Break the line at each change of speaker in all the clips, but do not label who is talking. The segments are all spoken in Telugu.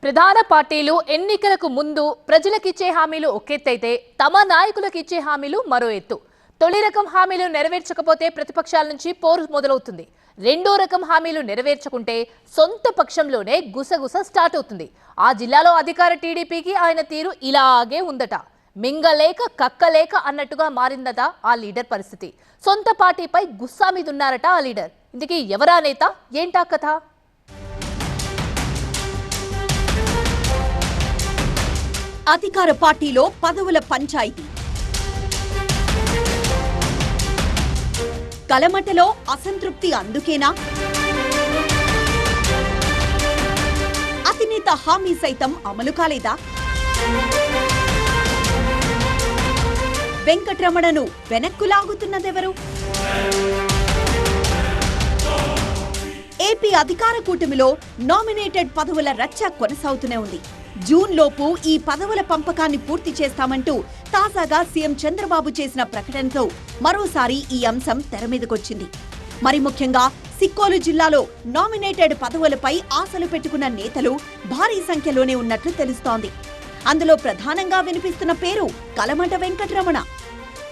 ప్రధాన పార్టీలు ఎన్నికలకు ముందు ప్రజలకిచ్చే హామీలు ఒకెత్తైతే తమ నాయకులకిచ్చే హామీలు మరో ఎత్తు. తొలి రకం హామీలు నెరవేర్చకపోతే ప్రతిపక్షాల నుంచి పోరు మొదలవుతుంది. రెండో రకం హామీలు నెరవేర్చకుంటే సొంత పక్షంలోనే గుసగుస స్టార్ట్ అవుతుంది. ఆ జిల్లాలో అధికార టీడీపీకి ఆయన తీరు ఇలాగే ఉందట. మింగలేక కక్కలేక అన్నట్టుగా మారిందట ఆ లీడర్ పరిస్థితి. సొంత పార్టీపై గుస్సా మీదున్నారట ఆ లీడర్. ఇందుకీ ఎవరా నేత, ఏంటా కథ?
అధికార పార్టీలో పదవుల పంచాయతీ. కలమటలో అసంతృప్తి అందుకేనా? అధినేత హామీ సైతం అమలు కాలేదా? వెంకటరమణను వెనక్కు లాగుతున్నదెవరు? ఏపీ అధికార కూటమిలో నామినేటెడ్ పదవుల రచ్చ కొనసాగుతూనే ఉంది. జూన్ లోపు ఈ పదవుల పంపకాన్ని పూర్తి చేస్తామంటూ తాజాగా సీఎం చంద్రబాబు చేసిన ప్రకటనతో మరోసారి ఈ అంశం తెరమీదకొచ్చింది. మరి ముఖ్యంగా సిక్కోలు జిల్లాలో నామినేటెడ్ పదవులపై ఆశలు పెట్టుకున్న నేతలు భారీ సంఖ్యలోనే ఉన్నట్లు తెలుస్తోంది. అందులో ప్రధానంగా వినిపిస్తున్న పేరు కలమట వెంకటరమణ.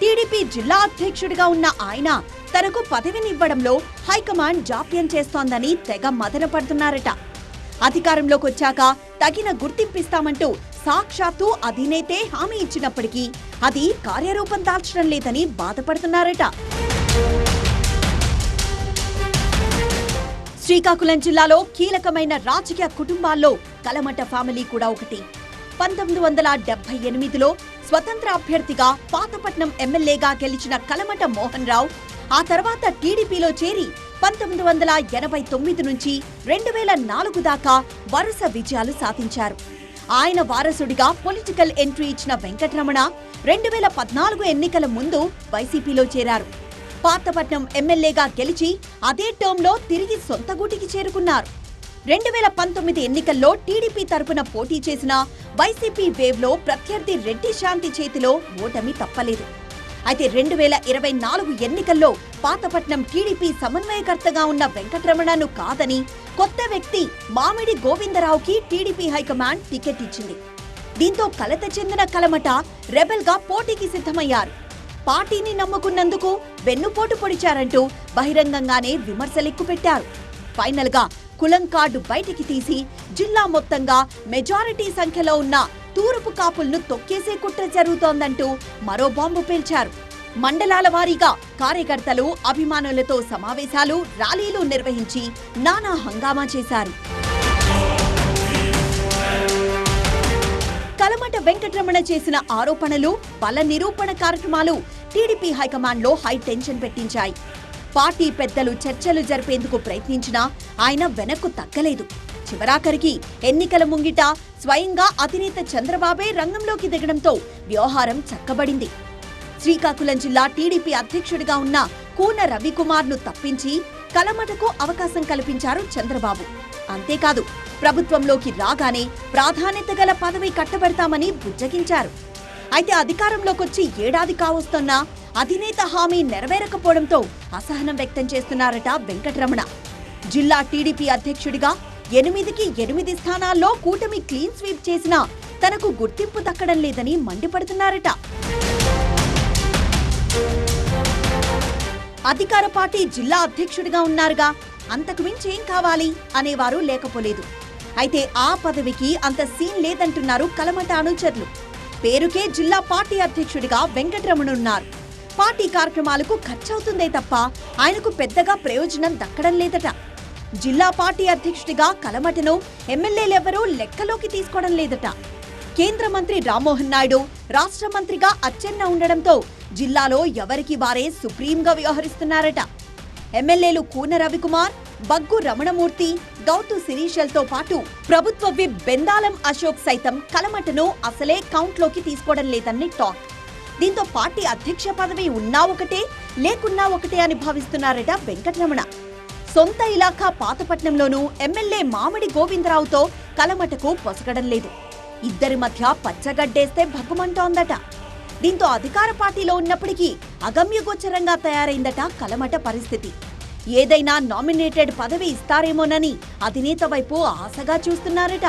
టీడీపీ జిల్లా అధ్యక్షుడిగా ఉన్న ఆయన తనకు పదవినివ్వడంలో హైకమాండ్ జాప్యం చేస్తోందని తెగ మదనపడుతున్నారట. అధికారంలోకి వచ్చాక తగిన గుర్తింపిస్తామంటూ సాక్షాత్తు అధినేతే హామీ ఇచ్చినప్పటికీ అది కార్యరూపం దాల్చడం లేదని బాధపడుతున్నారట. శ్రీకాకుళం జిల్లాలో కీలకమైన రాజకీయ కుటుంబాల్లో కలమట ఫ్యామిలీ కూడా ఒకటి. 1978లో స్వతంత్ర అభ్యర్థిగా పాతపట్నం ఎమ్మెల్యేగా గెలిచిన కలమట మోహన్ రావు ఆ తర్వాత టీడీపీలో చేరి 1989 నుంచి 2004 దాకా వరుస విజయాలు సాధించారు. ఆయన వారసుడిగా పొలిటికల్ ఎంట్రీ ఇచ్చిన వెంకటరమణ 2014 ఎన్నికల ముందు వైసీపీలో చేరారు. పాతపట్నం ఎమ్మెల్యేగా గెలిచి అదే టర్మ్లో తిరిగి సొంత గూటికి చేరుకున్నారు. 2019 ఎన్నికల్లో టీడీపీ తరపున పోటీ చేసిన వైసీపీ వేవ్లో ప్రత్యర్థి రెడ్డి శాంతి చేతిలో ఓటమి తప్పలేదు. అయితే 2024 ఎన్నికల్లో పాతపట్నం టీడీపీ సమన్వయకర్తగా ఉన్న వెంకటరమణను కాదని కొత్త వ్యక్తి మామిడి గోవిందరావుకి టీడీపీ హైకమాండ్ టికెట్ ఇచ్చింది. దీంతో కలత చెందిన కలమట రెబెల్ గా పోటీకి సిద్ధమయ్యారు. పార్టీని నమ్ముకున్నందుకు వెన్నుపోటు పొడిచారంటూ బహిరంగంగానే విమర్శలెక్కుపెట్టారు. ఫైనల్ గా కులం కార్డు బయటికి తీసి జిల్లా మొత్తంగా మెజారిటీ సంఖ్యలో ఉన్న తూర్పు కాపులను తొక్కేసే కుట్ర జరుగుతోందంటూ మరో బాంబు పేల్చారు. మండలాల వారీగా కార్యకర్తలు అభిమానులతో సమావేశాలు, ర్యాలీలు నిర్వహించి నానా హంగామా చేశారు. కలమట వెంకటరమణ చేసిన ఆరోపణలు, బల నిరూపణ కార్యక్రమాలు టీడీపీ హైకమాండ్లో హై టెన్షన్ పెట్టించాయి. పార్టీ పెద్దలు చర్చలు జరిపేందుకు ప్రయత్నించినా ఆయన వెనక్కు తగ్గలేదు. చివరాఖరికి ఎన్నికల ముంగిట స్వయంగా అధినేత చంద్రబాబే రంగంలోకి దిగడంతో వ్యవహారం చక్కబడింది. శ్రీకాకుళం జిల్లా టీడీపీ అధ్యక్షుడిగా ఉన్న కూన రవికుమార్ను తప్పించి కలమటకు అవకాశం కల్పించారు చంద్రబాబు. అంతేకాదు, ప్రభుత్వంలోకి రాగానే ప్రాధాన్యత గల పదవి కట్టబెడతామని బుజ్జగించారు. అయితే అధికారంలోకొచ్చి ఏడాది కావస్తున్నా అధినేత హామీ నెరవేరకపోవడంతో అసహనం వ్యక్తం చేస్తున్నారట వెంకటరమణ. జిల్లా టీడీపీ అధ్యక్షుడిగా 8కి 8 స్థానాల్లో కూటమి క్లీన్ స్వీప్ చేసినా తనకు గుర్తింపు దక్కడం లేదని మండిపడుతున్నారట. అధికార పార్టీ జిల్లా అధ్యక్షుడిగా ఉన్నారుగా, అంతకు మించి ఏం కావాలి అనేవారు లేకపోలేదు. అయితే ఆ పదవికి అంత సీన్ లేదంటున్నారు కలమట అనుచరులు. పేరుకే జిల్లా పార్టీ అధ్యక్షుడిగా వెంకటరమణ ఉన్నారు. పార్టీ కార్యక్రమాలకు ఖర్చవుతుందే తప్ప ఆయనకు పెద్దగా ప్రయోజనం దక్కడం లేదట. జిల్లా పార్టీ అధ్యక్షుడిగా కలమటను ఎమ్మెల్యేలెవరూ లెక్కలోకి తీసుకోవడం లేదట. కేంద్ర మంత్రి రామ్మోహన్ నాయుడు, రాష్ట్ర మంత్రిగా అచ్చెన్న ఉండడంతో జిల్లాలో ఎవరికి వారే సుప్రీంగా వ్యవహరిస్తున్నారట. ఎమ్మెల్యేలు కూన రవికుమార్, బగ్గు రమణమూర్తి, గౌతు శిరీషల్తో పాటు ప్రభుత్వ విప్ బెందాలం అశోక్ సైతం కలమటను అసలే కౌంట్లోకి తీసుకోవడం లేదని టాక్. దీంతో పార్టీ అధ్యక్ష పదవి ఉన్నా ఒకటే, లేకున్నా ఒకటే అని భావిస్తున్నారట వెంకటరమణ. సొంత ఇలాఖా పాతపట్నంలోనూ ఎమ్మెల్యే మామిడి గోవిందరావుతో కలమటకు పొసగడం లేదు. ఇద్దరి మధ్య పచ్చగడ్డేస్తే భగ్గుమంటోందట. దీంతో అధికార పార్టీలో ఉన్నప్పటికీ అగమ్యగోచరంగా తయారైందట కలమట పరిస్థితి. ఏదైనా నామినేటెడ్ పదవి ఇస్తారేమోనని అధినేత వైపు ఆశగా చూస్తున్నారట.